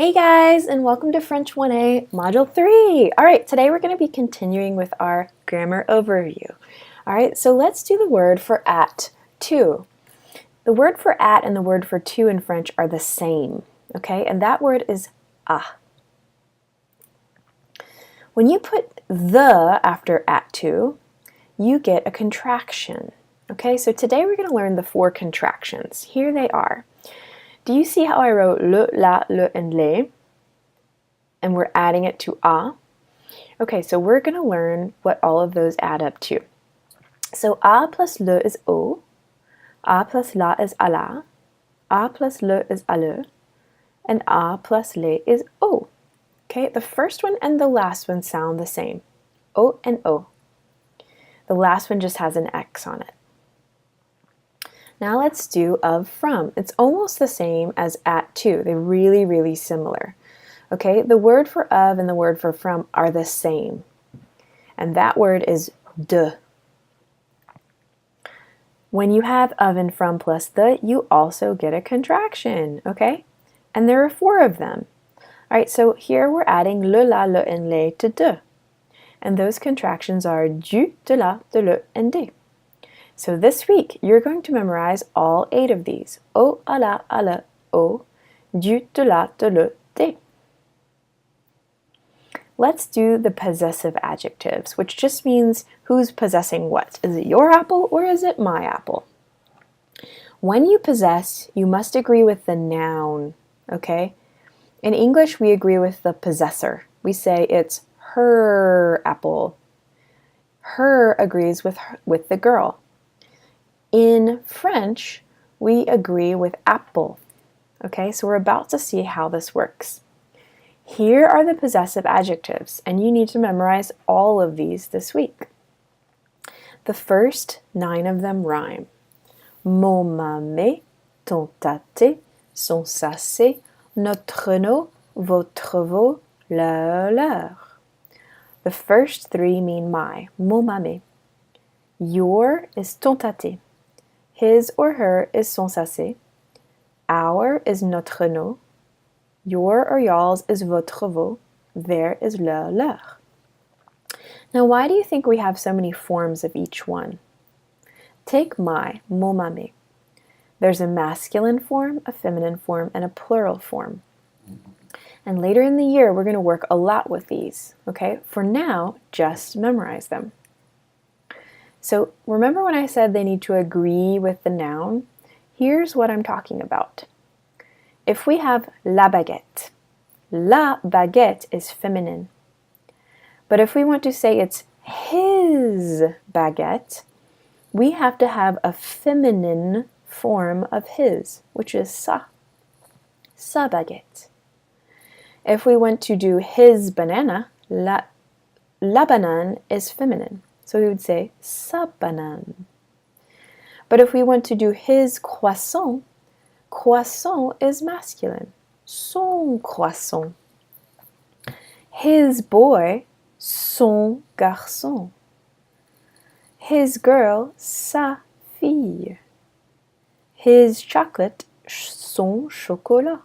Hey guys, and welcome to French 1A Module 3. Alright, today we're going to be continuing with our grammar overview. Alright, so let's do the word for at, to. The word for at and the word for to in French are the same, okay? And that word is à. When you put the after at to, you get a contraction, okay? So today we're going to learn the 4 contractions. Here they are. Do you see how I wrote le, la, le, and les? And we're adding it to a? Okay, so we're going to learn what all of those add up to. So a plus le is o, a plus la is à la, a plus le is à le, and a plus les is o. Okay, the first one and the last one sound the same. O and o. The last one just has an X on it. Now let's do of from. It's almost the same as at to. They're really, really similar. Okay, the word for of and the word for from are the same. And that word is de. When you have of and from plus the, you also get a contraction, okay? And there are 4 of them. All right, so here we're adding le, la, le, and les to de. And those contractions are du, de la, de le, and de. So this week, you're going to memorize all 8 of these. O, à la, à le, o, du, de la, de le, de. Let's do the possessive adjectives, which just means who's possessing what. Is it your apple or is it my apple? When you possess, you must agree with the noun, okay? In English, we agree with the possessor. We say it's her apple. Her agrees with the girl. In French, we agree with apple. Okay, so we're about to see how this works. Here are the possessive adjectives, and you need to memorize all of these this week. The first 9 of them rhyme. Mon mamé, ton tâté, son sacé, notre no, votre veau, leur. The first 3 mean my, mon mamé. Your is ton tâté. His or her is son sacé. Our is notre no. Your or y'all's is votre veau. Their is leur. Now, why do you think we have so many forms of each one? Take my, mon mamé. There's a masculine form, a feminine form, and a plural form. And later in the year, we're going to work a lot with these. Okay? For now, just memorize them. So remember when I said they need to agree with the noun? Here's what I'm talking about. If we have la baguette is feminine. But if we want to say it's his baguette, we have to have a feminine form of his, which is sa baguette. If we want to do his banana, la banane is feminine. So we would say sa banane. But if we want to do his croissant, croissant is masculine. Son croissant. His boy, son garçon. His girl, sa fille. His chocolate, son chocolat.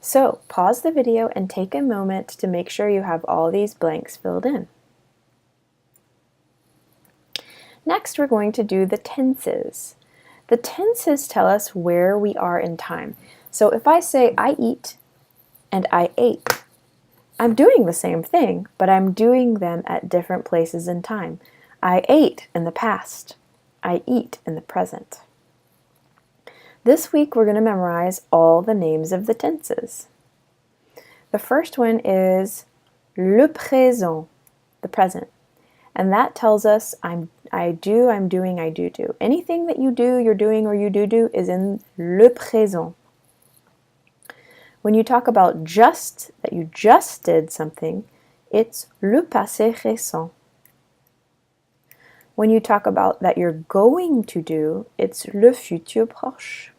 So pause the video and take a moment to make sure you have all these blanks filled in. Next, we're going to do the tenses. The tenses tell us where we are in time. So if I say I eat and I ate, I'm doing the same thing, but I'm doing them at different places in time. I ate in the past. I eat in the present. This week, we're going to memorize all the names of the tenses. The first one is le présent, the present. And that tells us I do, I'm doing, I do. Anything that you do, you're doing, or you do is in le présent. When you talk about just, that you just did something, it's le passé récent. When you talk about that you're going to do, it's le futur proche.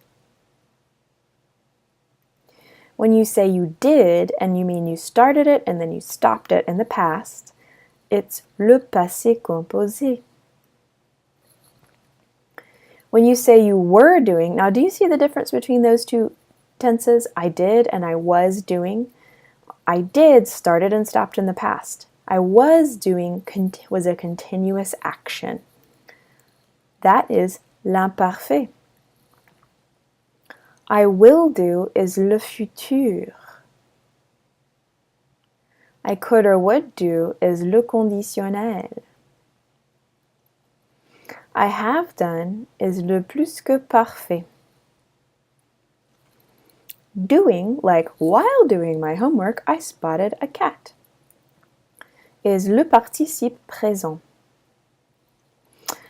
When you say you did, and you mean you started it and then you stopped it in the past, it's le passé composé. When you say you were doing, now do you see the difference between those two tenses, I did and I was doing. I did started and stopped in the past. I was doing was a continuous action. That is l'imparfait. I will do is le futur. I could or would do is le conditionnel. I have done is le plus que parfait. Doing, like while doing my homework, I spotted a cat, is le participe présent.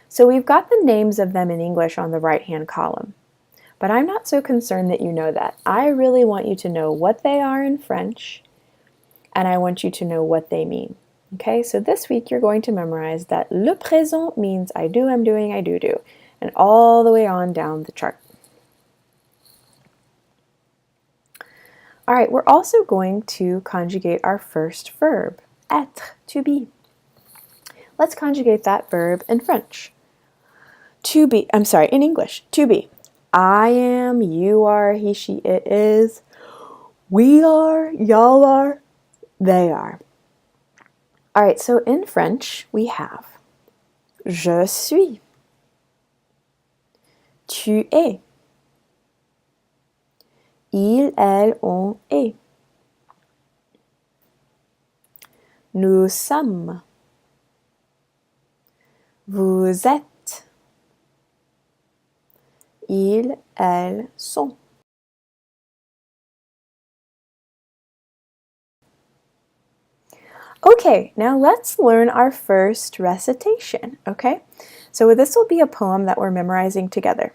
So we've got the names of them in English on the right-hand column, but I'm not so concerned that you know that. I really want you to know what they are in French, and I want you to know what they mean. Okay, so this week you're going to memorize that le présent means I do, I'm doing, I do, and all the way on down the chart. All right, we're also going to conjugate our first verb, être, to be. Let's conjugate that verb in French. To be, in English, to be. I am, you are, he, she, it is. We are, y'all are, they are. All right, so in French, we have je suis, tu es, il, elle, on est. Nous sommes. Vous êtes. Ils, elles sont. Okay, now let's learn our first recitation, okay? So this will be a poem that we're memorizing together.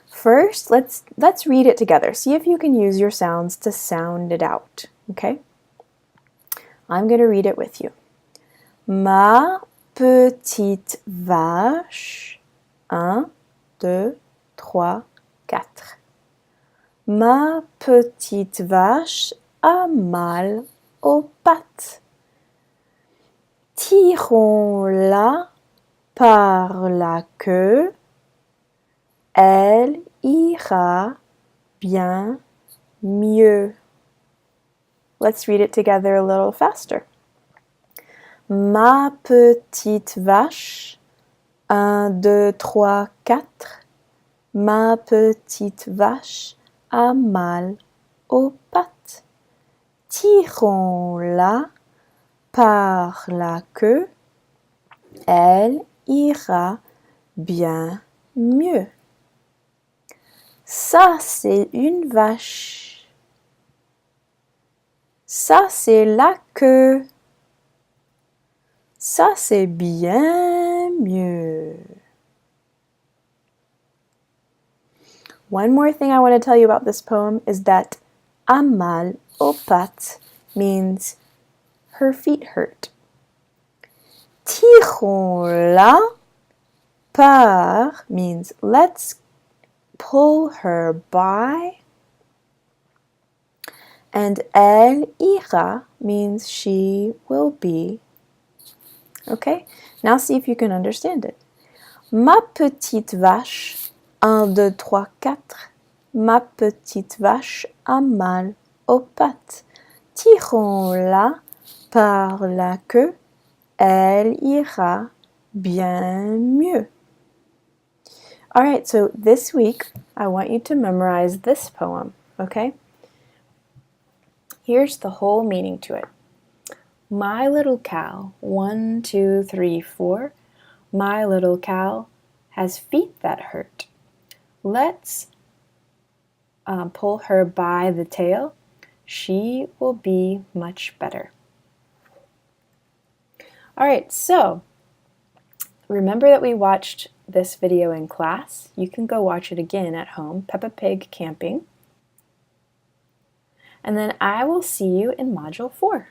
First, let's read it together. See if you can use your sounds to sound it out, okay? I'm going to read it with you. Ma petite vache, 1, 2, 3, 4. Ma petite vache a mal aux pattes. Tirons-la par la queue, elle ira bien mieux. Let's read it together a little faster. Ma petite vache, 1, 2, 3, 4. Ma petite vache a mal aux pattes. Tirons-la par la queue, elle ira bien mieux. Ça, c'est une vache. Ça, c'est la queue. Ça, c'est bien mieux. One more thing I want to tell you about this poem is that a mal aux pattes means her feet hurt. Tirons-la par means let's pull her by. And elle ira means she will be. Okay, now see if you can understand it. Ma petite vache, 1, 2, 3, 4. Ma petite vache a mal aux pattes. Tirons-la par la queue, elle ira bien mieux. All right, so this week I want you to memorize this poem, okay? Here's the whole meaning to it. My little cow, 1, 2, 3, 4. My little cow has feet that hurt. Let's pull her by the tail. She will be much better. All right, so remember that we watched this video in class. You can go watch it again at home, Peppa Pig Camping. And then I will see you in Module 4.